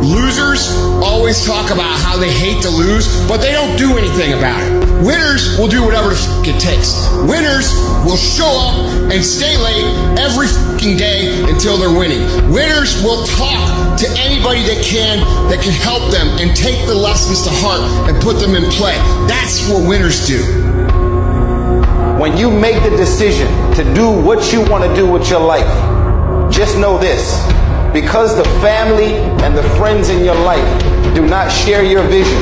Losers always talk about how they hate to lose, but they don't do anything about it. Winners will do whatever it takes. Winners will show up and stay late every day until they're winning. Winners will talk to anybody that can help them and take the lessons to heart and put them in play. That's what winners do. When you make the decision to do what you want to do with your life, just know this. Because the family and the friends in your life do not share your vision,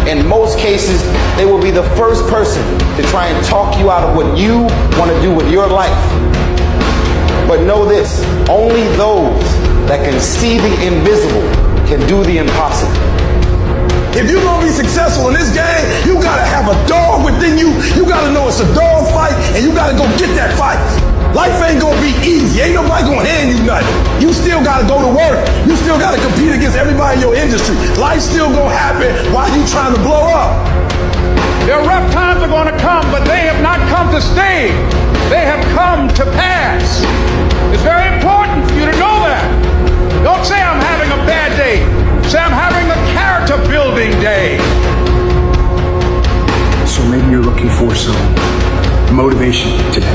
in most cases, they will be the first person to try and talk you out of what you want to do with your life. But know this, only those that can see the invisible can do the impossible. If you're going to be successful in this game, you got to have a dog within you. You got to know it's a dog fight, and you got to go get that fight. Life ain't going to be easy. Ain't nobody going to hand you nothing. You still got to go to work. You still got to compete against everybody in your industry. Life's still going to happen while you trying to blow up. Their rough times are going to come, but they have not come to stay. They have come to pass. It's very important for you to know that. Don't say I'm having a bad day. Say I'm having a character building day. So maybe you're looking for some motivation today.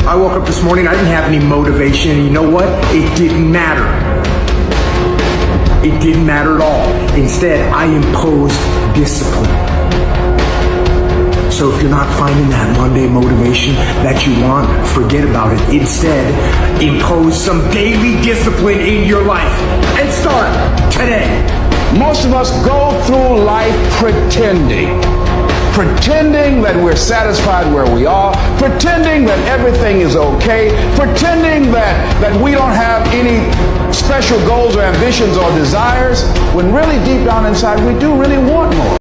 I woke up this morning, I didn't have any motivation, and you know what? It didn't matter. It didn't matter at all. Instead, I imposed discipline. So if you're not finding that Monday motivation that you want, forget about it. Instead, impose some daily discipline in your life and start today. Most of us go through life pretending that we're satisfied where we are, pretending that everything is okay, pretending that we don't have any special goals or ambitions or desires, when really deep down inside we do really want more.